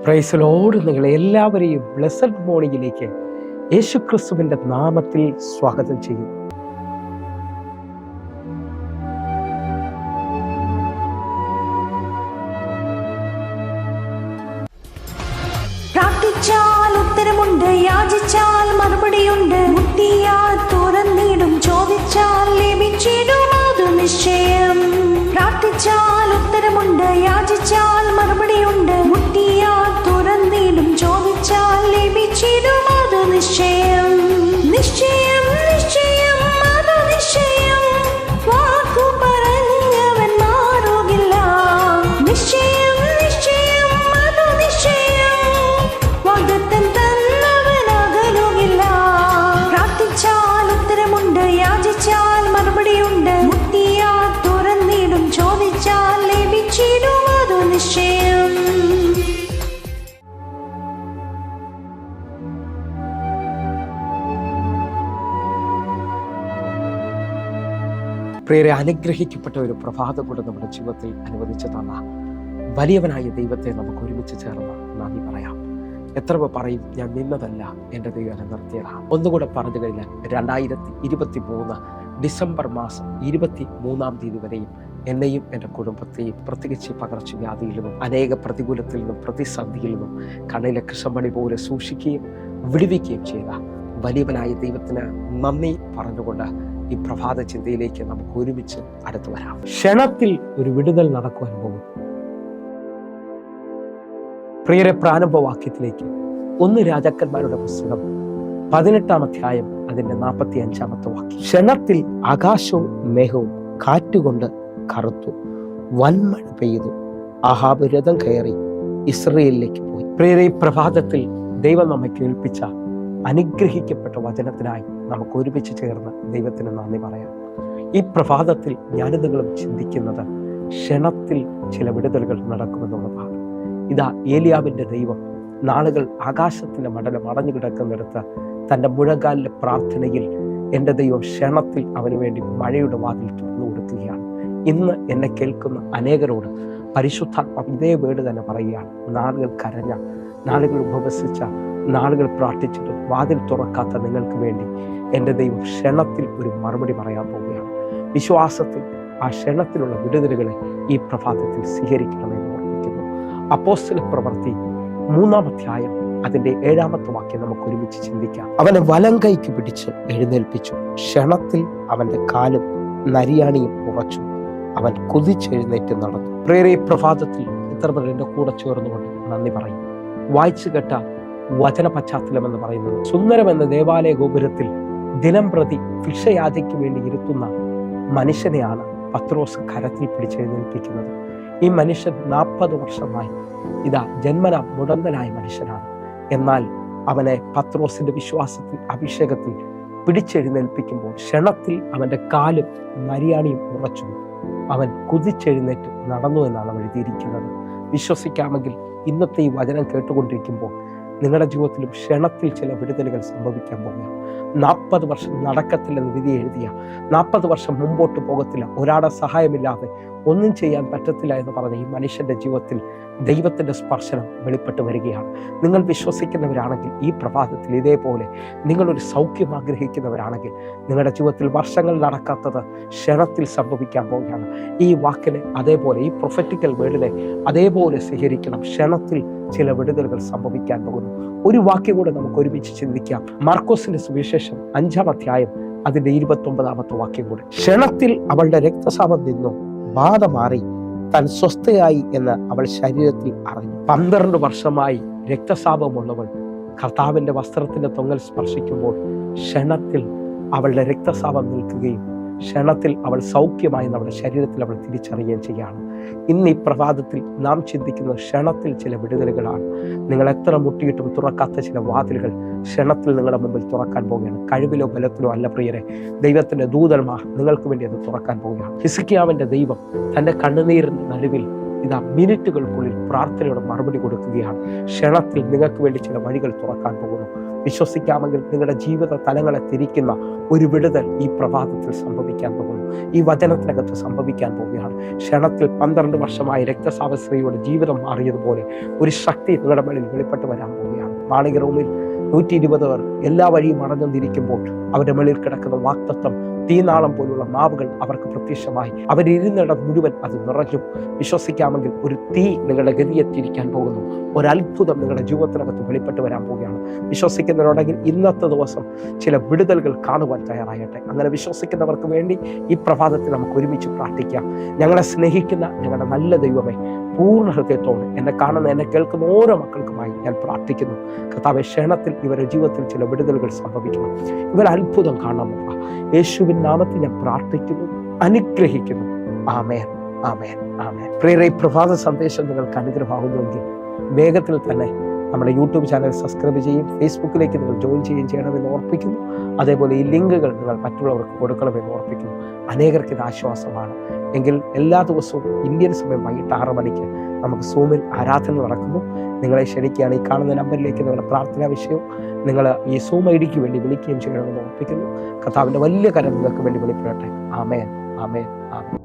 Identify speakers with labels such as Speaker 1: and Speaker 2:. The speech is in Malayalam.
Speaker 1: Praise Lord. നിങ്ങളെ എല്ലാവരെയും ബ്ലെസ്സഡ് മോർണിംഗിലേക്ക് യേശുക്രിസ്തുവിന്റെ നാമത്തിൽ സ്വാഗതം ചെയ്യുന്നു.
Speaker 2: പ്രാർത്ഥിച്ചാൽ ഉത്തരമുണ്ട്, യാചിച്ചാൽ മറുപടിയുണ്ട്, മുട്ടിയാൽ തുറന്നിടും, ചോദിച്ചാൽ ലഭിച്ചിടും, അത് നിശ്ചയം. പ്രാർത്ഥിച്ചാൽ ഉത്തരമുണ്ട്, യാചിച്ചാൽ മറുപടിയുണ്ട്, മുട്ടിയാൽ തുറന്നിടും, ചോദിച്ചാൽ ലഭിച്ചിടും, അത് നിശ്ചയം. നിശ്ചയം നിശ്ചയം അത് നിശ്ചയം, വാക്കു പറഞ്ഞവൻ മാറുകില്ല. നിശ്ചയം നിശ്ചയം അത് നിശ്ചയം, വാഗ്ദത്തം തന്നവൻ അകലുകില്ല. പ്രാർത്ഥിച്ചാൽ ഉത്തരമുണ്ട്, യാചിച്ചാൽ മറുപടിയുണ്ട്, മുട്ടിയാൽ തുറന്നിടും, ചോദിച്ചാൽ ലഭിച്ചിടും, അത് നിശ്ചയം.
Speaker 1: പ്രിയരെ, അനുഗ്രഹിക്കപ്പെട്ട ഒരു പ്രഭാതം കൂടെ നമ്മുടെ ജീവിതത്തിൽ അനുവദിച്ചു തന്ന വലിയവനായ ദൈവത്തെ നമുക്ക് ഒരുമിച്ച് ചേർന്ന് നന്ദി പറയാം. എത്ര പറയും, ഞാൻ നിന്നതല്ല, എൻ്റെ ദൈവം എന്നെ നിർത്തിയതാണ്. ഒന്നുകൂടെ പറഞ്ഞു കഴിഞ്ഞാൽ 2023 ഡിസംബർ മാസം 23 തീയതി വരെയും എന്നെയും എൻ്റെ കുടുംബത്തെയും പ്രത്യേകിച്ച് പകർച്ചവ്യാധിയിൽ നിന്നും അനേക പ്രതികൂലത്തിൽ നിന്നും പ്രതിസന്ധിയിൽ നിന്നും കണ്ണിലെ കൃഷ്ണമണി പോലെ സൂക്ഷിക്കുകയും വിടുവിക്കുകയും ചെയ്ത വലിയവനായ ദൈവത്തിന് നന്ദി പറഞ്ഞുകൊണ്ട് ഈ പ്രഭാത ചിന്തയിലേക്ക് നമുക്ക് ഒരുമിച്ച് അടുത്തു വരാം. ക്ഷണത്തിൽ ഒരു വിടുതൽ നടക്കുവാൻ പോകും. പ്രിയരെ, പ്രാരംഭവാക്യത്തിലേക്ക് 1 രാജാക്കന്മാരുടെ പുസ്തകം 18 അധ്യായം അതിന്റെ 45 വാക്യം. ക്ഷണത്തിൽ ആകാശവും മേഘവും കാറ്റുകൊണ്ട് കറുത്തു, വൻമഴ പെയ്തു, ആഹാബ് രഥം കയറി ഇസ്രയേലിലേക്ക് പോയി. പ്രിയരെ, ഈ പ്രഭാതത്തിൽ ദൈവം നമ്മെ കേൾപ്പിച്ച അനുഗ്രഹിക്കപ്പെട്ട വചനത്തിനായി നമുക്ക് ഒരുമിച്ച് ചേർന്ന് ദൈവത്തിന് നന്ദി പറയാം. ഈ പ്രഭാതത്തിൽ ഞാനും നിങ്ങളും ചിന്തിക്കുന്നത് ക്ഷണത്തിൽ ചില വിടുതലുകൾ നടക്കുമെന്നുള്ളതാണ്. ഇതാ ഏലിയാവിന്റെ ദൈവം നാളുകൾ ആകാശത്തിന്റെ മണ്ഡലം അടഞ്ഞു കിടക്കുന്നിടത്ത് തൻ്റെ മുഴങ്കാലിലെ പ്രാർത്ഥനയിൽ എൻ്റെ ദൈവം ക്ഷണത്തിൽ അവന് വേണ്ടി മഴയുടെ വാതിൽ തുറന്നു കൊടുക്കുകയാണ്. ഇന്ന് എന്നെ കേൾക്കുന്ന അനേകരോട് പരിശുദ്ധാത്മാവ് ഇതേ വേട് തന്നെ പറയുകയാണ്. നാളുകൾ കരഞ്ഞ, നാളുകൾ ഉപവസിച്ച, നാളുകൾ പ്രാർത്ഥിച്ചിട്ട് വാതിൽ തുറക്കാത്ത നിങ്ങൾക്ക് വേണ്ടി എൻ്റെ ദൈവം ക്ഷണത്തിൽ ഒരു മറുപടി പറയാൻ പോവുകയാണ്. വിശ്വാസത്തിൽ ആ ക്ഷണത്തിലുള്ള വിടുതലുകളെ ഈ പ്രഭാതത്തിൽ സ്വീകരിക്കണമെന്ന് ഓർമ്മിക്കുന്നു. അപ്പോസ്തല പ്രവൃത്തി 3 അധ്യായം അതിന്റെ 7 വാക്യം നമുക്ക് ഒരുമിച്ച് ചിന്തിക്കാം. അവനെ വലം കൈക്ക് പിടിച്ച് എഴുന്നേൽപ്പിച്ചു, ക്ഷണത്തിൽ അവന്റെ കാലും നരിയാണിയും ഉറച്ചു, അവൻ കുതിച്ചെഴുന്നേറ്റ് നടന്നു. പ്രിയരെ, പ്രഭാതത്തിൽ എത്ര പേർ എൻ്റെ കൂടെ ചേർന്നുകൊണ്ട് നന്ദി പറയും. വായിച്ചു കേട്ട വചന പശ്ചാത്തലം എന്ന് പറയുന്നത് സുന്ദരം എന്ന ദേവാലയ ഗോപുരത്തിൽ ദിനം പ്രതി ഭിക്ഷയാചയ്ക്ക് വേണ്ടി ഇരുത്തുന്ന മനുഷ്യനെയാണ് പത്രോസ് കരത്തിൽ പിടിച്ചെഴുന്നേൽപ്പിക്കുന്നത്. ഈ മനുഷ്യൻ 40 വർഷമായി ഇതാ ജന്മന മുടന്തനായ മനുഷ്യനാണ്. എന്നാൽ അവനെ പത്രോസിന്റെ വിശ്വാസത്തിൽ അഭിഷേകത്തിൽ പിടിച്ചെഴുന്നേൽപ്പിക്കുമ്പോൾ ക്ഷണത്തിൽ അവന്റെ കാലും നരിയാണിയും ഉറച്ചു, അവൻ കുതിച്ചെഴുന്നേറ്റ് നടന്നു എന്നാണ് എഴുതിയിരിക്കുന്നത്. വിശ്വസിക്കാമെങ്കിൽ ഇന്നത്തെ ഈ വചനം കേട്ടുകൊണ്ടിരിക്കുമ്പോൾ നിങ്ങളുടെ ജീവിതത്തിലും ക്ഷണത്തിൽ ചില വിടുതലുകൾ സംഭവിക്കാൻ പോകുകയാണ്. 40 വർഷം നടക്കത്തില്ലെന്ന് വിധി എഴുതിയ, 40 വർഷം മുമ്പോട്ട് പോകത്തില്ല, ഒരാളുടെ സഹായമില്ലാതെ ഒന്നും ചെയ്യാൻ പറ്റത്തില്ല എന്ന് പറഞ്ഞ ഈ മനുഷ്യന്റെ ജീവിതത്തിൽ ദൈവത്തിന്റെ സ്പർശനം വെളിപ്പെട്ട് വരികയാണ്. നിങ്ങൾ വിശ്വസിക്കുന്നവരാണെങ്കിൽ ഈ പ്രഭാതത്തിൽ ഇതേപോലെ നിങ്ങളൊരു സൗഖ്യം ആഗ്രഹിക്കുന്നവരാണെങ്കിൽ നിങ്ങളുടെ ജീവിതത്തിൽ വർഷങ്ങൾ നടക്കാത്തത് ക്ഷണത്തിൽ സംഭവിക്കാൻ പോവുകയാണ്. ഈ വാക്കിനെ അതേപോലെ, ഈ പ്രൊഫറ്റിക്കൽ വേർഡിനെ അതേപോലെ സ്വീകരിക്കണം. ക്ഷണത്തിൽ ചില വിടുതലുകൾ സംഭവിക്കാൻ പോകുന്നു. ഒരു വാക്യം കൂടെ നമുക്ക് ഒരുമിച്ച് ചിന്തിക്കാം. മാർക്കോസിന്റെ സുവിശേഷം 5 അധ്യായം അതിന്റെ 29 വാക്യം കൂടെ. ക്ഷണത്തിൽ അവളുടെ രക്തസ്രാവം നിന്നു, ബാധ മാറി, താൻ സ്വസ്ഥയായി എന്ന് അവൾ ശരീരത്തിൽ അറിഞ്ഞു. 12 വർഷമായി രക്തസ്രാവമുള്ളവൾ കർത്താവിന്റെ വസ്ത്രത്തിന്റെ തൊങ്ങൽ സ്പർശിക്കുമ്പോൾ ക്ഷണത്തിൽ അവളുടെ രക്തസ്രാവം നിൽക്കുകയും ക്ഷണത്തിൽ അവൾ സൗഖ്യമായി നമ്മുടെ ശരീരത്തിൽ അവൾ തിരിച്ചറിയുകയും ചെയ്യുകയാണ്. ഇന്ന് ഈ പ്രഭാതത്തിൽ നാം ചിന്തിക്കുന്ന ക്ഷണത്തിൽ ചില വിടുതലുകളാണ്. നിങ്ങൾ എത്ര മുട്ടിയിട്ടും തുറക്കാത്ത ചില വാതിലുകൾ ക്ഷണത്തിൽ നിങ്ങളുടെ മുമ്പിൽ തുറക്കാൻ പോവുകയാണ്. കഴിവിലോ ബലത്തിലോ അല്ല പ്രിയരെ, ദൈവത്തിന്റെ ദൂതന്മാർ നിങ്ങൾക്ക് വേണ്ടി അത് തുറക്കാൻ പോവുകയാണ്. ഹിസ്കിയാവിന്റെ ദൈവം തന്റെ കണ്ണുനീരിന്റെ നടുവിൽ ഇതാ മിനിറ്റുകൾക്കുള്ളിൽ പ്രാർത്ഥനയോടെ മറുപടി കൊടുക്കുകയാണ്. ക്ഷണത്തിൽ നിങ്ങൾക്ക് വേണ്ടി ചില വഴികൾ തുറക്കാൻ പോകുന്നു. വിശ്വസിക്കാമെങ്കിൽ നിങ്ങളുടെ ജീവിത തലങ്ങളെ തിരിക്കുന്ന ഒരു വിടുതൽ ഈ പ്രഭാതത്തിൽ സംഭവിക്കാൻ പോകുന്നു. ഈ വചനത്തിനകത്ത് സംഭവിക്കാൻ പോവുകയാണ്. ക്ഷണത്തിൽ 12 വർഷമായി രക്തസ്രാവസ്ത്രീയുടെ ജീവിതം മാറിയതുപോലെ ഒരു ശക്തി നിങ്ങളുടെ മേളിൽ വെളിപ്പെട്ട് വരാൻ പോവുകയാണ്. മാളിക റൂമിൽ 120 പേർ എല്ലാ വഴിയും അടഞ്ഞിരിക്കുമ്പോൾ അവരുടെ മേളിൽ കിടക്കുന്ന വാക്തത്വം തീനാളം പോലുള്ള നാവുകൾ അവർക്ക് പ്രത്യക്ഷമായി. അവരിരുന്നിടം മുഴുവൻ അത് നിറഞ്ഞു. വിശ്വസിക്കാമെങ്കിൽ ഒരു തീ നിങ്ങളുടെ ഗതിയെത്തിയിരിക്കാൻ പോകുന്നു. ഒരത്ഭുതം നിങ്ങളുടെ ജീവിതത്തിനകത്ത് വെളിപ്പെട്ട് വരാൻ പോവുകയാണ്. വിശ്വസിക്കുന്നവരുണ്ടെങ്കിൽ ഇന്നത്തെ ദിവസം ചില വിടുതലുകൾ കാണുവാൻ തയ്യാറാകട്ടെ. അങ്ങനെ വിശ്വസിക്കുന്നവർക്ക് വേണ്ടി ഈ പ്രഭാതത്തിൽ നമുക്ക് ഒരുമിച്ച് പ്രാർത്ഥിക്കാം. ഞങ്ങളെ സ്നേഹിക്കുന്ന ഞങ്ങളുടെ നല്ല ദൈവമേ, പൂർണ്ണ ഹൃദയത്തോടെ എന്നെ കാണുന്ന എന്നെ കേൾക്കുന്ന ഓരോ മക്കൾക്കുമായി ഞാൻ പ്രാർത്ഥിക്കുന്നു. കർത്താവേ, ക്ഷണത്തിൽ ഇവരുടെ ജീവിതത്തിൽ ചില വിടുതലുകൾ സംഭവിക്കണം. ഇവർ അത്ഭുതം കാണണം. യേശുവിൻ നാമത്തിൽ ഞാൻ പ്രാർത്ഥിക്കുന്നു, അനുഗ്രഹിക്കുന്നു. ആമേൻ, ആമേൻ, ആമേൻ. പ്രിയരേ, പ്രഭാത സന്ദേശം നിങ്ങൾക്ക് അനുഗ്രഹമാകുന്നുവെങ്കിൽ വേഗത്തിൽ തന്നെ നമ്മുടെ യൂട്യൂബ് ചാനൽ സബ്സ്ക്രൈബ് ചെയ്യും, ഫേസ്ബുക്കിലേക്ക് നിങ്ങൾ ജോയിൻ ചെയ്യണമെന്ന് ഓർപ്പിക്കുന്നു. അതേപോലെ ഈ ലിങ്കുകൾ നിങ്ങൾ മറ്റുള്ളവർക്ക് കൊടുക്കണമെന്ന് ഓർപ്പിക്കുന്നു. അനേകർക്ക് ഇത് ആശ്വാസമാണ്. എങ്കിൽ എല്ലാ ദിവസവും ഇന്ത്യൻ സമയം വൈകിട്ട് 6 മണിക്ക് നമുക്ക് സൂമിൽ ആരാധന നടക്കുന്നു. നിങ്ങളെ ക്ഷണിക്കുകയാണ്. ഈ കാണുന്ന നമ്പറിലേക്ക് നിങ്ങളുടെ പ്രാർത്ഥനാ വിഷയവും നിങ്ങൾ ഈ സൂം ഐഡിക്ക് വേണ്ടി വിളിക്കുകയും ചെയ്യണമെന്ന് ഓർപ്പിക്കുന്നു. കർത്താവിൻ്റെ വലിയ കരം നിങ്ങൾക്ക് വേണ്ടി വെളിപ്പെടട്ടെ. ആമേൻ, ആമേൻ, ആമേൻ.